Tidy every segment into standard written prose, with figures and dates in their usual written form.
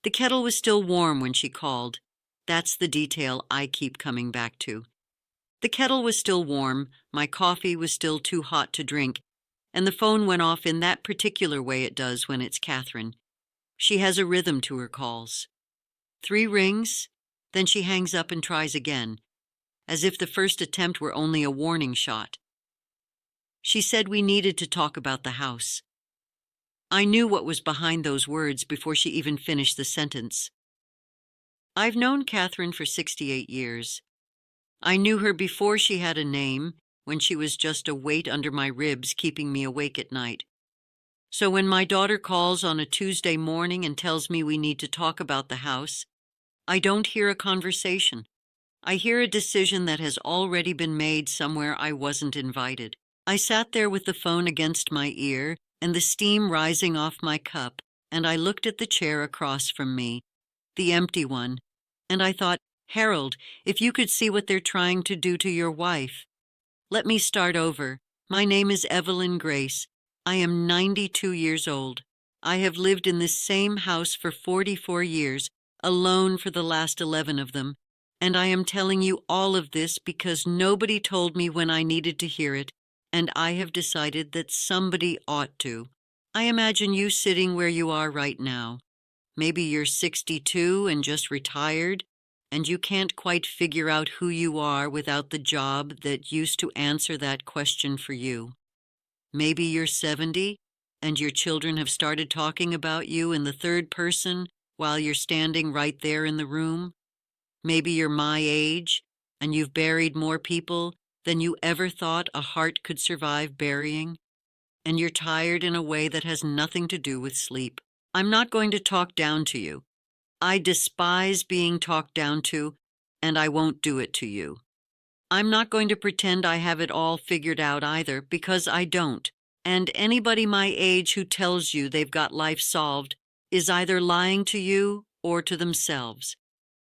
The kettle was still warm when she called. That's the detail I keep coming back to. The kettle was still warm, my coffee was still too hot to drink, and the phone went off in that particular way it does when it's Catherine. She has a rhythm to her calls. 3 rings, then she hangs up and tries again, as if the first attempt were only a warning shot. She said we needed to talk about the house. I knew what was behind those words before she even finished the sentence. I've known Catherine for 68 years. I knew her before she had a name, when she was just a weight under my ribs keeping me awake at night. So when my daughter calls on a Tuesday morning and tells me we need to talk about the house, I don't hear a conversation. I hear a decision that has already been made somewhere I wasn't invited. I sat there with the phone against my ear and the steam rising off my cup, and I looked at the chair across from me, the empty one, and I thought, Harold, if you could see what they're trying to do to your wife. Let me start over. My name is Evelyn Grace. I am 92 years old. I have lived in this same house for 44 years, alone for the last 11 of them, and I am telling you all of this because nobody told me when I needed to hear it, and I have decided that somebody ought to. I imagine you sitting where you are right now. Maybe you're 62 and just retired, and you can't quite figure out who you are without the job that used to answer that question for you. Maybe you're 70, and your children have started talking about you in the third person while you're standing right there in the room. Maybe you're my age, and you've buried more people than you ever thought a heart could survive burying, and you're tired in a way that has nothing to do with sleep. I'm not going to talk down to you. I despise being talked down to, and I won't do it to you. I'm not going to pretend I have it all figured out either, because I don't. And anybody my age who tells you they've got life solved is either lying to you or to themselves.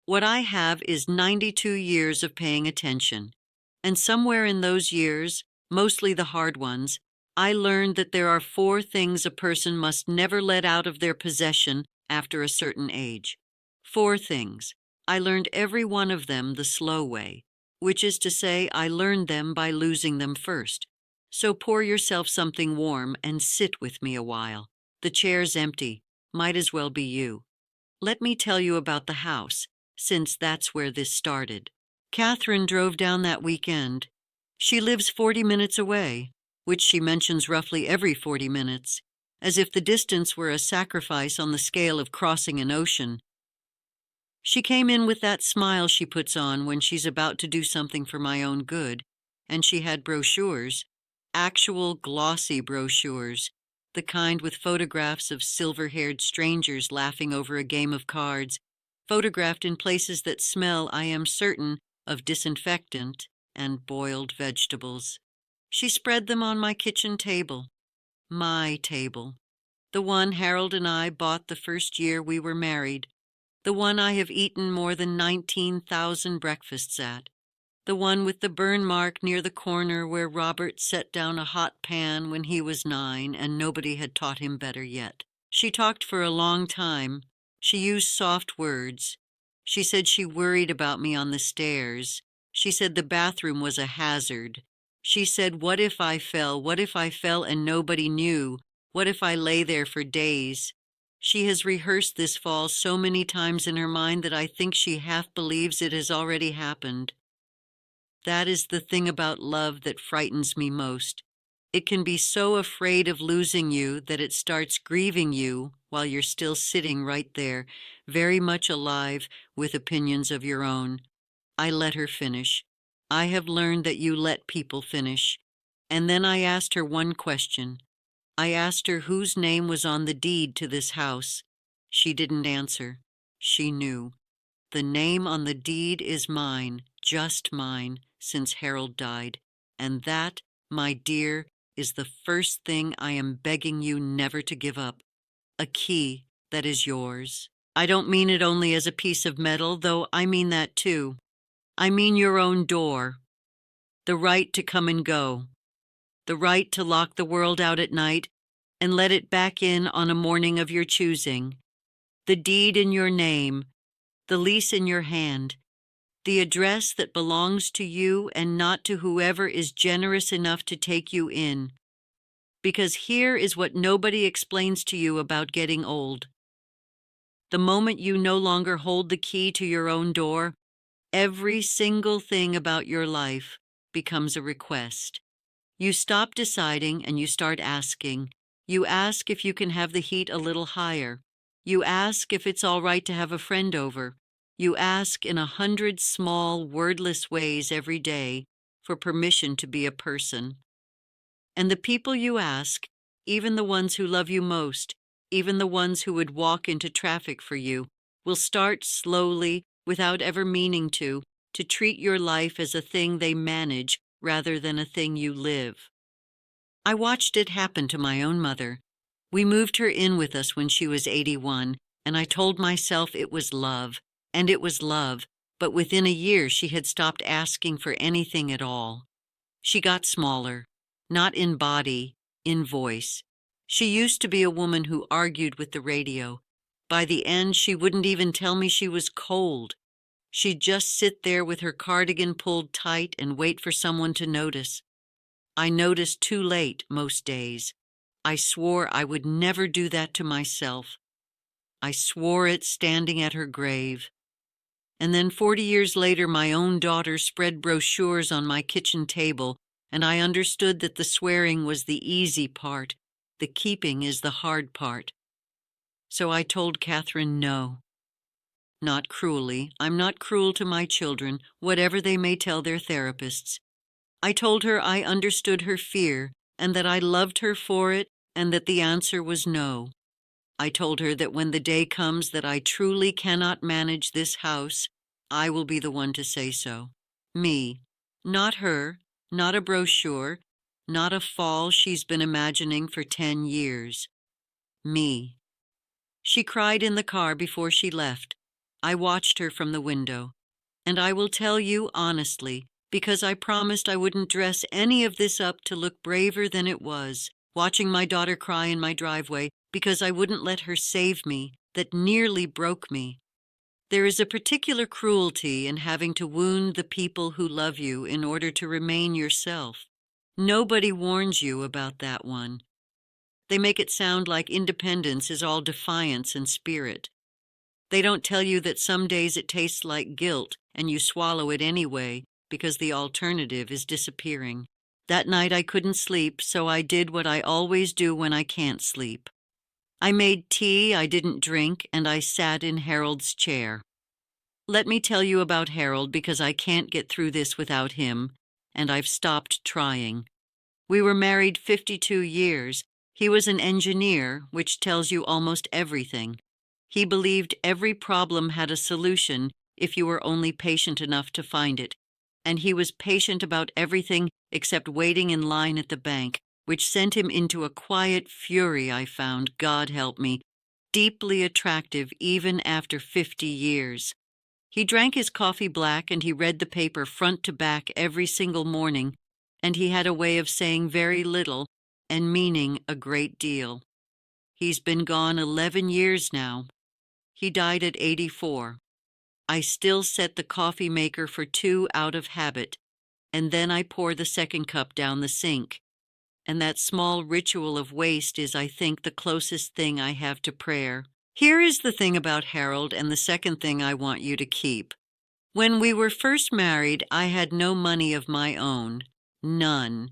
What I have is 92 years of paying attention. And somewhere in those years, mostly the hard ones, I learned that there are 4 things a person must never let out of their possession after a certain age. 4 things. I learned every one of them the slow way, which is to say I learned them by losing them first. So pour yourself something warm and sit with me a while. The chair's empty. Might as well be you. Let me tell you about the house, since that's where this started. Catherine drove down that weekend. She lives 40 minutes away, which she mentions roughly every 40 minutes, as if the distance were a sacrifice on the scale of crossing an ocean. She came in with that smile she puts on when she's about to do something for my own good, and she had brochures, actual glossy brochures, the kind with photographs of silver-haired strangers laughing over a game of cards, photographed in places that smell, I am certain, of disinfectant and boiled vegetables. She spread them on my kitchen table. My table. The one Harold and I bought the first year we were married. The one I have eaten more than 19,000 breakfasts at. The one with the burn mark near the corner where Robert set down a hot pan when he was 9 and nobody had taught him better yet. She talked for a long time. She used soft words. She said she worried about me on the stairs. She said the bathroom was a hazard. She said, what if I fell? What if I fell and nobody knew? What if I lay there for days? She has rehearsed this fall so many times in her mind that I think she half believes it has already happened. That is the thing about love that frightens me most. It can be so afraid of losing you that it starts grieving you while you're still sitting right there, very much alive, with opinions of your own. I let her finish. I have learned that you let people finish. And then I asked her one question. I asked her whose name was on the deed to this house. She didn't answer. She knew. The name on the deed is mine, just mine, since Harold died. And that, my dear, is the first thing I am begging you never to give up. A key that is yours. I don't mean it only as a piece of metal, though I mean that too. I mean your own door. The right to come and go. The right to lock the world out at night and let it back in on a morning of your choosing. the deed in your name, the lease in your hand, the address that belongs to you and not to whoever is generous enough to take you in. Because here is what nobody explains to you about getting old. The moment you no longer hold the key to your own door, every single thing about your life becomes a request. You stop deciding and you start asking. You ask if you can have the heat a little higher. You ask if it's all right to have a friend over. You ask in 100 small, wordless ways every day for permission to be a person. And the people you ask, even the ones who love you most, even the ones who would walk into traffic for you, will start slowly, without ever meaning to treat your life as a thing they manage rather than a thing you live. I watched it happen to my own mother. We moved her in with us when she was 81, and I told myself it was love, and it was love, but within a year she had stopped asking for anything at all. She got smaller, not in body, in voice. She used to be a woman who argued with the radio. By the end, she wouldn't even tell me she was cold. She'd just sit there with her cardigan pulled tight and wait for someone to notice. I noticed too late most days. I swore I would never do that to myself. I swore it standing at her grave. And then 40 years later, my own daughter spread brochures on my kitchen table, and I understood that the swearing was the easy part. The keeping is the hard part. So I told Catherine no. Not cruelly. I'm not cruel to my children, whatever they may tell their therapists. I told her I understood her fear and that I loved her for it and that the answer was no. I told her that when the day comes that I truly cannot manage this house, I will be the one to say so. Me. Not her, not a brochure, not a fall she's been imagining for 10 years. Me. She cried in the car before she left. I watched her from the window. And I will tell you honestly, because I promised I wouldn't dress any of this up to look braver than it was, watching my daughter cry in my driveway because I wouldn't let her save me, that nearly broke me. There is a particular cruelty in having to wound the people who love you in order to remain yourself. Nobody warns you about that one. They make it sound like independence is all defiance and spirit. They don't tell you that some days it tastes like guilt and you swallow it anyway because the alternative is disappearing. That night I couldn't sleep, so I did what I always do when I can't sleep. I made tea I didn't drink, and I sat in Harold's chair. Let me tell you about Harold because I can't get through this without him, and I've stopped trying. We were married 52 years. He was an engineer, which tells you almost everything. He believed every problem had a solution if you were only patient enough to find it, and he was patient about everything except waiting in line at the bank, which sent him into a quiet fury I found, God help me, deeply attractive even after 50 years. He drank his coffee black and he read the paper front to back every single morning, and he had a way of saying very little and meaning a great deal. He's been gone 11 years now. He died at 84. I still set the coffee maker for 2 out of habit, and then I pour the second cup down the sink. And that small ritual of waste is, I think, the closest thing I have to prayer. Here is the thing about Harold, and the second thing I want you to keep. When we were first married, I had no money of my own. None.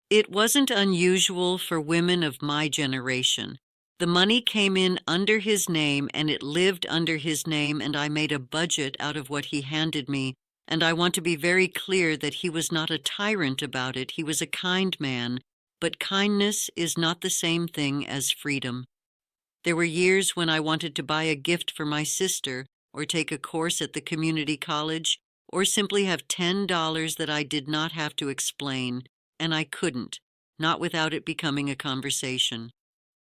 It wasn't unusual for women of my generation. The money came in under his name, and it lived under his name, and I made a budget out of what he handed me, and I want to be very clear that he was not a tyrant about it. He was a kind man, but kindness is not the same thing as freedom. There were years when I wanted to buy a gift for my sister, or take a course at the community college, or simply have $10 that I did not have to explain, and I couldn't, not without it becoming a conversation.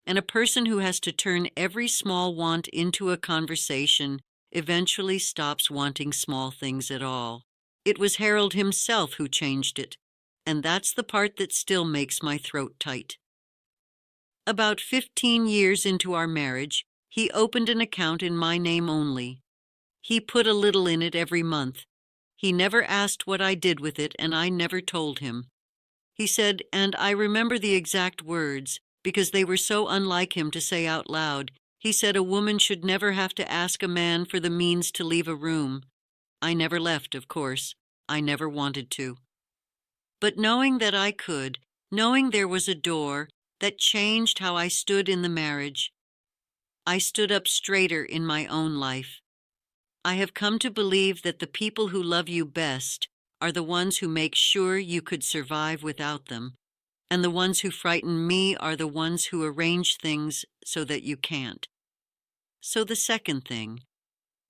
And a person who has to turn every small want into a conversation eventually stops wanting small things at all. It was Harold himself who changed it, and that's the part that still makes my throat tight. About 15 years into our marriage, He opened an account in my name only. He put a little in it every month. He never asked what I did with it, and I never told him. He said, and I remember the exact words, because they were so unlike him to say out loud, he said a woman should never have to ask a man for the means to leave a room. I never left, of course. I never wanted to. But knowing that I could, knowing there was a door that changed how I stood in the marriage, I stood up straighter in my own life. I have come to believe that the people who love you best are the ones who make sure you could survive without them, and the ones who frighten me are the ones who arrange things so that you can't. So the second thing,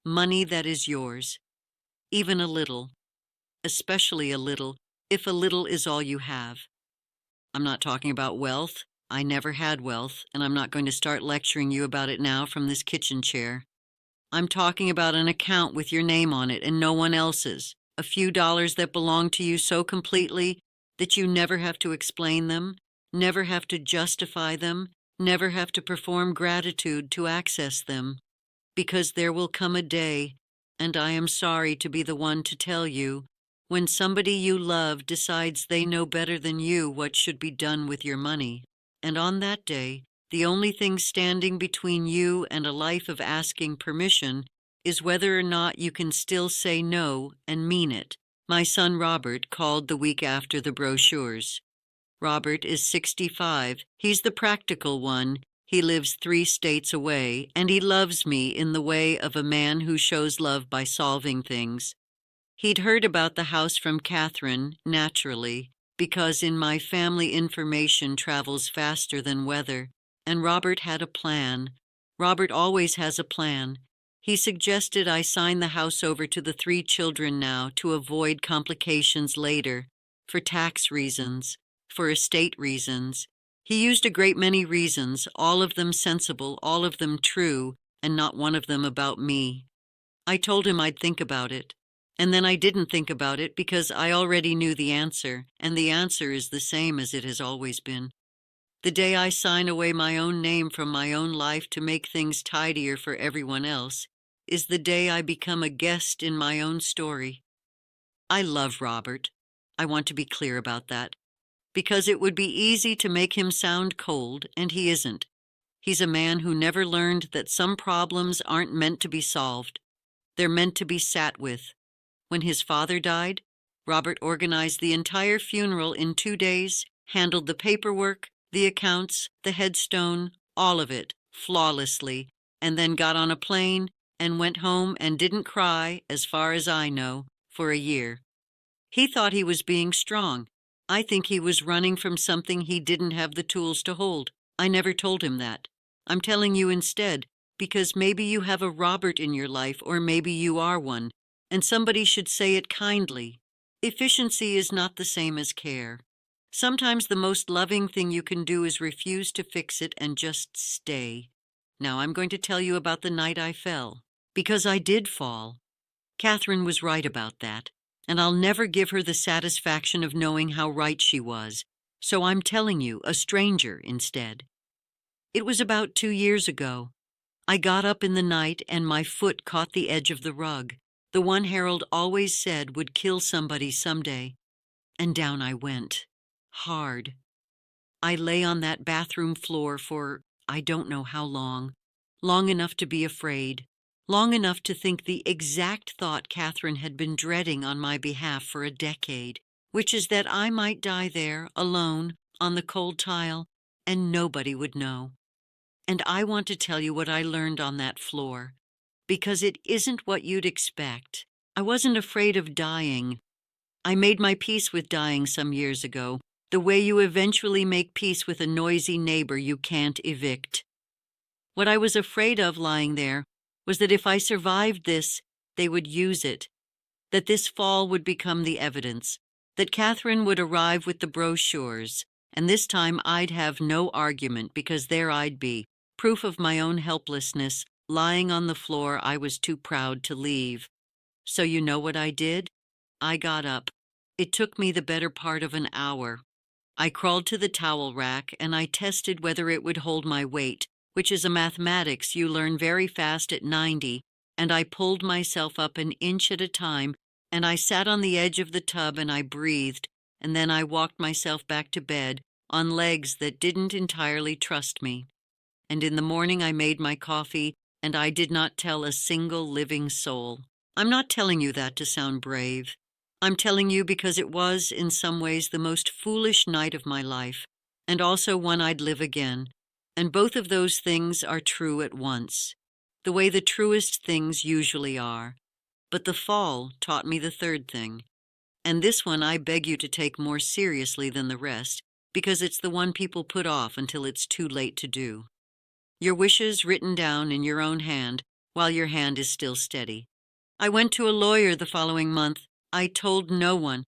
money that is yours, even a little, especially a little, if a little is all you have. I'm not talking about wealth. I never had wealth, and I'm not going to start lecturing you about it now from this kitchen chair. I'm talking about an account with your name on it and no one else's, a few dollars that belong to you so completely that you never have to explain them, never have to justify them, never have to perform gratitude to access them. Because there will come a day, and I am sorry to be the one to tell you, when somebody you love decides they know better than you what should be done with your money. And on that day, the only thing standing between you and a life of asking permission is whether or not you can still say no and mean it. My son Robert called the week after the brochures. Robert is 65. He's the practical one. He lives 3 states away, and he loves me in the way of a man who shows love by solving things. He'd heard about the house from Catherine, naturally, because in my family information travels faster than weather, and Robert had a plan. Robert always has a plan. He suggested I sign the house over to the 3 children now to avoid complications later, for tax reasons, for estate reasons. He used a great many reasons, all of them sensible, all of them true, and not one of them about me. I told him I'd think about it. And then I didn't think about it because I already knew the answer, and the answer is the same as it has always been. The day I sign away my own name from my own life to make things tidier for everyone else is the day I become a guest in my own story. I love Robert. I want to be clear about that, because it would be easy to make him sound cold, and he isn't. He's a man who never learned that some problems aren't meant to be solved. They're meant to be sat with. When his father died, Robert organized the entire funeral in 2 days, handled the paperwork, the accounts, the headstone, all of it, flawlessly, and then got on a plane and went home and didn't cry, as far as I know, for a year. He thought he was being strong. I think he was running from something he didn't have the tools to hold. I never told him that. I'm telling you instead, because maybe you have a Robert in your life, or maybe you are one. And somebody should say it kindly. Efficiency is not the same as care. Sometimes the most loving thing you can do is refuse to fix it and just stay. Now I'm going to tell you about the night I fell. Because I did fall. Catherine was right about that, and I'll never give her the satisfaction of knowing how right she was. So I'm telling you, a stranger instead. It was about 2 years ago. I got up in the night and my foot caught the edge of the rug. The one Harold always said would kill somebody someday. And down I went. Hard. I lay on that bathroom floor for I don't know how long. Long enough to be afraid. Long enough to think the exact thought Catherine had been dreading on my behalf for a decade, which is that I might die there, alone, on the cold tile, and nobody would know. And I want to tell you what I learned on that floor. Because it isn't what you'd expect. I wasn't afraid of dying. I made my peace with dying some years ago, the way you eventually make peace with a noisy neighbor you can't evict. What I was afraid of lying there was that if I survived this, they would use it, that this fall would become the evidence, that Catherine would arrive with the brochures, and this time I'd have no argument because there I'd be, proof of my own helplessness, lying on the floor I was too proud to leave. So you know what I did? I got up. It took me the better part of an hour. I crawled to the towel rack and I tested whether it would hold my weight, which is a mathematics you learn very fast at 90, and I pulled myself up an inch at a time, and I sat on the edge of the tub and I breathed, and then I walked myself back to bed on legs that didn't entirely trust me. And in the morning I made my coffee, and I did not tell a single living soul. I'm not telling you that to sound brave. I'm telling you because it was, in some ways, the most foolish night of my life, and also one I'd live again. And both of those things are true at once, the way the truest things usually are. But the fall taught me the third thing. And this one I beg you to take more seriously than the rest, because it's the one people put off until it's too late to do. Your wishes written down in your own hand while your hand is still steady. I went to a lawyer the following month. I told no one.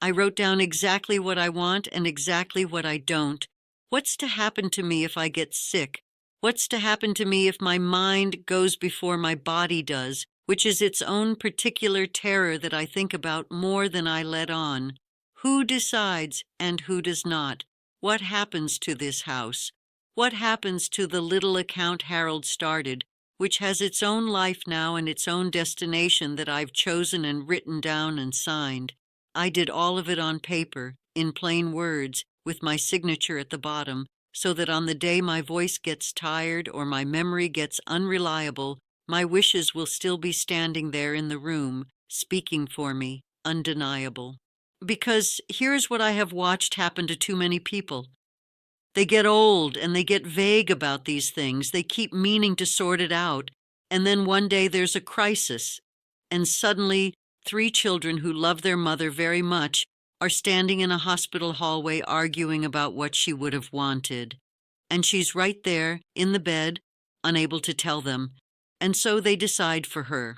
I wrote down exactly what I want and exactly what I don't. What's to happen to me if I get sick? What's to happen to me if my mind goes before my body does, which is its own particular terror that I think about more than I let on? Who decides and who does not? What happens to this house? What happens to the little account Harold started, which has its own life now and its own destination that I've chosen and written down and signed? I did all of it on paper, in plain words, with my signature at the bottom, so that on the day my voice gets tired or my memory gets unreliable, my wishes will still be standing there in the room, speaking for me, undeniable. Because here's what I have watched happen to too many people. They get old and they get vague about these things. They keep meaning to sort it out. And then one day there's a crisis. And suddenly 3 children who love their mother very much are standing in a hospital hallway arguing about what she would have wanted. And she's right there, in the bed, unable to tell them. And so they decide for her.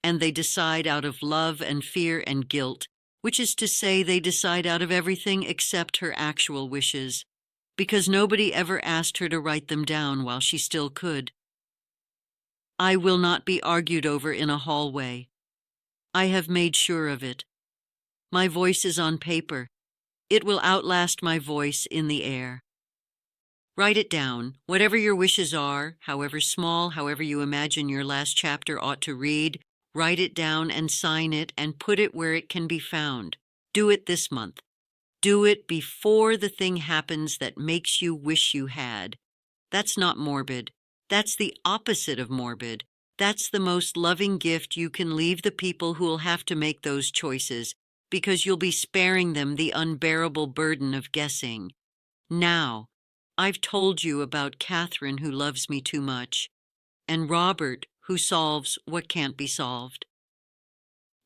And they decide out of love and fear and guilt, which is to say they decide out of everything except her actual wishes, because nobody ever asked her to write them down while she still could. I will not be argued over in a hallway. I have made sure of it. My voice is on paper. It will outlast my voice in the air. Write it down, whatever your wishes are, however small, however you imagine your last chapter ought to read. Write it down and sign it and put it where it can be found. Do it this month. Do it before the thing happens that makes you wish you had. That's not morbid. That's the opposite of morbid. That's the most loving gift you can leave the people who will have to make those choices, because you'll be sparing them the unbearable burden of guessing. Now, I've told you about Catherine, who loves me too much, and Robert, who solves what can't be solved.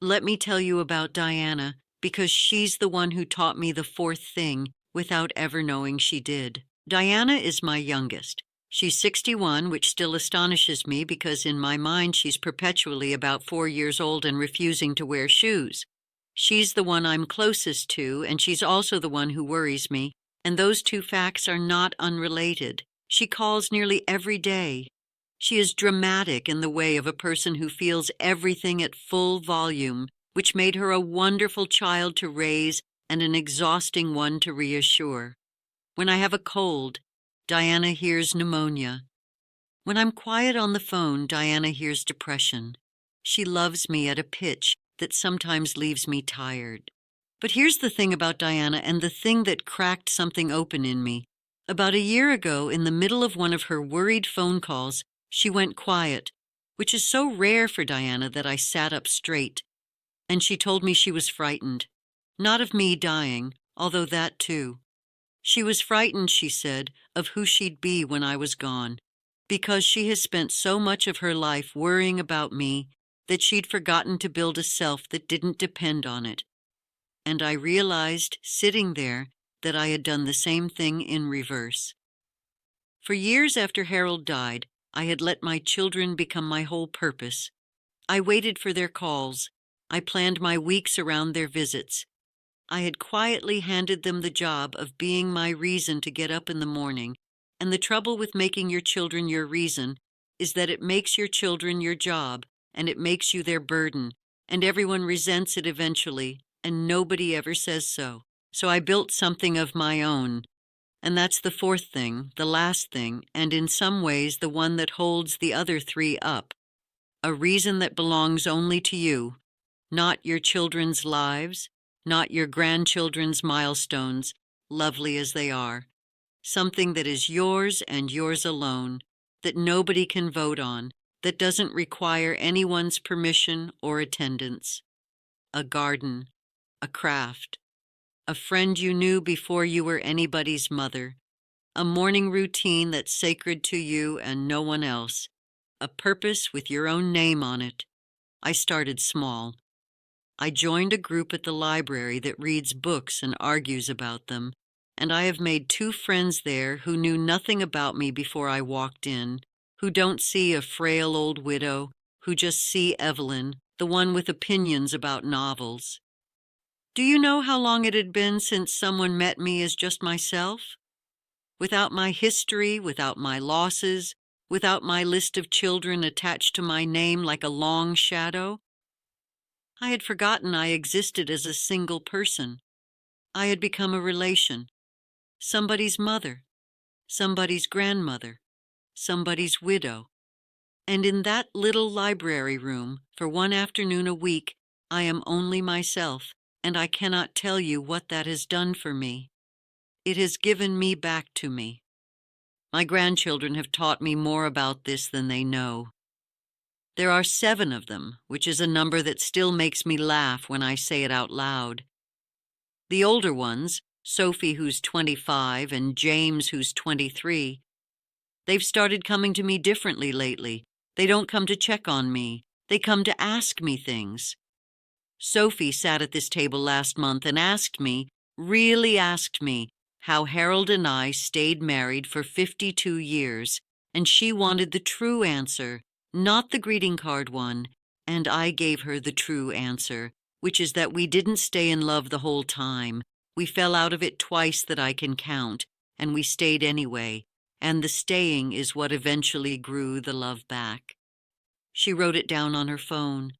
Let me tell you about Diana, because she's the one who taught me the fourth thing without ever knowing she did. Diana is my youngest. She's 61, which still astonishes me because in my mind she's perpetually about 4 years old and refusing to wear shoes. She's the one I'm closest to, and she's also the one who worries me, and those two facts are not unrelated. She calls nearly every day. She is dramatic in the way of a person who feels everything at full volume, which made her a wonderful child to raise and an exhausting one to reassure. When I have a cold, Diana hears pneumonia. When I'm quiet on the phone, Diana hears depression. She loves me at a pitch that sometimes leaves me tired. But here's the thing about Diana, and the thing that cracked something open in me. About a year ago, in the middle of one of her worried phone calls, she went quiet, which is so rare for Diana that I sat up straight. And she told me she was frightened. Not of me dying, although that too. She was frightened, she said, of who she'd be when I was gone, because she has spent so much of her life worrying about me that she'd forgotten to build a self that didn't depend on it. And I realized, sitting there, that I had done the same thing in reverse. For years after Harold died, I had let my children become my whole purpose. I waited for their calls. I planned my weeks around their visits. I had quietly handed them the job of being my reason to get up in the morning, and the trouble with making your children your reason is that it makes your children your job, and it makes you their burden, and everyone resents it eventually, and nobody ever says so. So I built something of my own. And that's the fourth thing, the last thing, and in some ways the one that holds the other three up. A reason that belongs only to you, not your children's lives, not your grandchildren's milestones, lovely as they are. Something that is yours and yours alone, that nobody can vote on, that doesn't require anyone's permission or attendance. A garden, a craft, a friend you knew before you were anybody's mother, a morning routine that's sacred to you and no one else, a purpose with your own name on it. I started small. I joined a group at the library that reads books and argues about them, and I have made 2 friends there who knew nothing about me before I walked in, who don't see a frail old widow, who just see Evelyn, the one with opinions about novels. Do you know how long it had been since someone met me as just myself? Without my history, without my losses, without my list of children attached to my name like a long shadow? I had forgotten I existed as a single person. I had become a relation, somebody's mother, somebody's grandmother, somebody's widow. And in that little library room, for one afternoon a week, I am only myself, and I cannot tell you what that has done for me. It has given me back to me. My grandchildren have taught me more about this than they know. There are 7 of them, which is a number that still makes me laugh when I say it out loud. The older ones, Sophie, who's 25, and James, who's 23, they've started coming to me differently lately. They don't come to check on me. They come to ask me things. Sophie sat at this table last month and asked me, really asked me, how Harold and I stayed married for 52 years, and she wanted the true answer, not the greeting card one, and I gave her the true answer, which is that we didn't stay in love the whole time. We fell out of it twice that I can count, and we stayed anyway, and the staying is what eventually grew the love back. She wrote it down on her phone.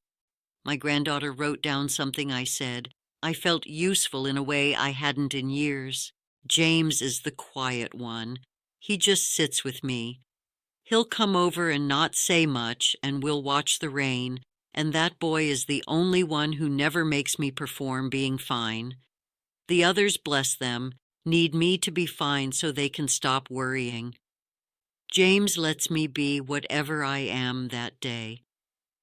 My granddaughter wrote down something I said. I felt useful in a way I hadn't in years. James is the quiet one. He just sits with me. He'll come over and not say much, and we'll watch the rain, and that boy is the only one who never makes me perform being fine. The others, bless them, need me to be fine so they can stop worrying. James lets me be whatever I am that day.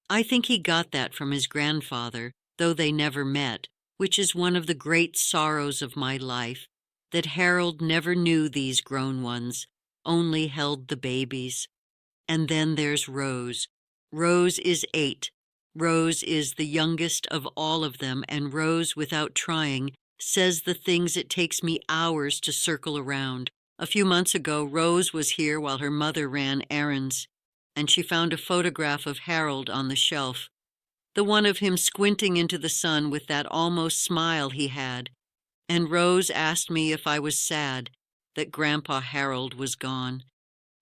I think he got that from his grandfather, though they never met, which is one of the great sorrows of my life, that Harold never knew these grown ones, only held the babies. And then there's Rose. Rose is 8. Rose is the youngest of all of them, and Rose, without trying, says the things it takes me hours to circle around. A few months ago, Rose was here while her mother ran errands, and she found a photograph of Harold on the shelf, the one of him squinting into the sun with that almost smile he had. And Rose asked me if I was sad that Grandpa Harold was gone,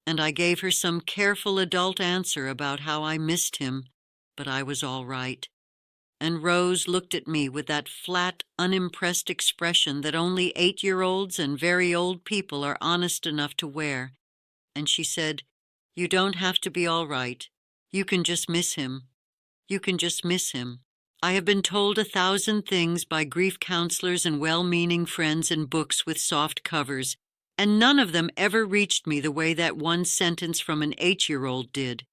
and I gave her some careful adult answer about how I missed him, but I was all right. And Rose looked at me with that flat, unimpressed expression that only 8-year-olds and very old people are honest enough to wear, and she said, "You don't have to be all right. You can just miss him. You can just miss him." I have been told 1,000 things by grief counselors and well-meaning friends in books with soft covers, and none of them ever reached me the way that one sentence from an 8-year-old did.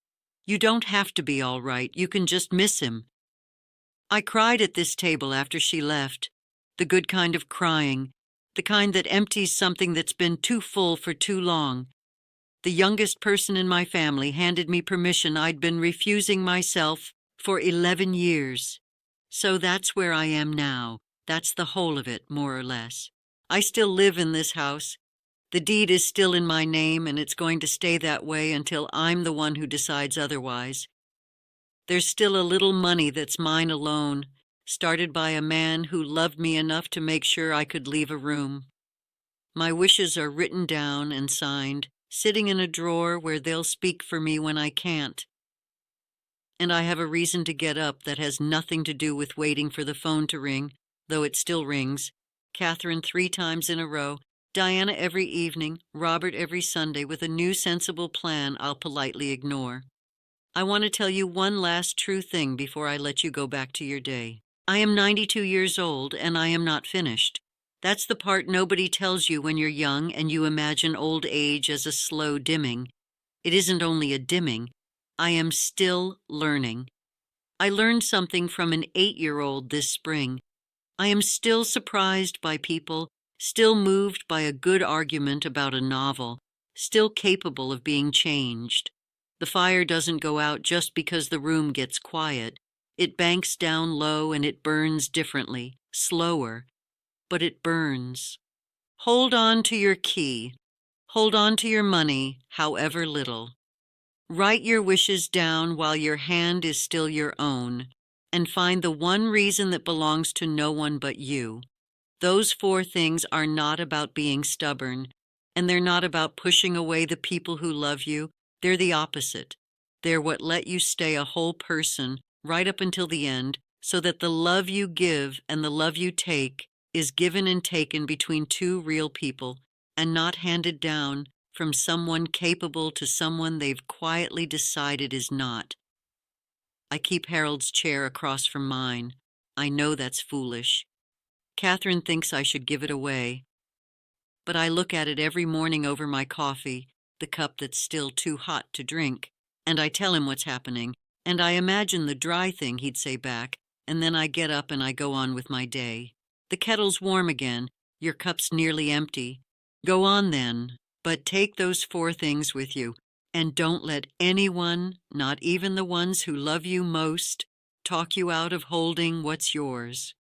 You don't have to be all right. You can just miss him. I cried at this table after she left, the good kind of crying, the kind that empties something that's been too full for too long. The youngest person in my family handed me permission I'd been refusing myself for 11 years. So that's where I am now. That's the whole of it, more or less. I still live in this house. The deed is still in my name, and it's going to stay that way until I'm the one who decides otherwise. There's still a little money that's mine alone, started by a man who loved me enough to make sure I could leave a room. My wishes are written down and signed, sitting in a drawer where they'll speak for me when I can't. And I have a reason to get up that has nothing to do with waiting for the phone to ring, though it still rings. Catherine 3 times in a row. Diana every evening, Robert every Sunday, with a new sensible plan I'll politely ignore. I want to tell you one last true thing before I let you go back to your day. I am 92 years old, and I am not finished. That's the part nobody tells you when you're young and you imagine old age as a slow dimming. It isn't only a dimming. I am still learning. I learned something from an 8-year-old this spring. I am still surprised by people, still moved by a good argument about a novel, still capable of being changed. The fire doesn't go out just because the room gets quiet. It banks down low and it burns differently, slower, but it burns. Hold on to your key. Hold on to your money, however little. Write your wishes down while your hand is still your own, and find the one reason that belongs to no one but you. Those 4 things are not about being stubborn, and they're not about pushing away the people who love you. They're the opposite. They're what let you stay a whole person right up until the end, so that the love you give and the love you take is given and taken between 2 real people, and not handed down from someone capable to someone they've quietly decided is not. I keep Harold's chair across from mine. I know that's foolish. Catherine thinks I should give it away. But I look at it every morning over my coffee, the cup that's still too hot to drink, and I tell him what's happening, and I imagine the dry thing he'd say back, and then I get up and I go on with my day. The kettle's warm again. Your cup's nearly empty. Go on then, but take those 4 things with you, and don't let anyone, not even the ones who love you most, talk you out of holding what's yours.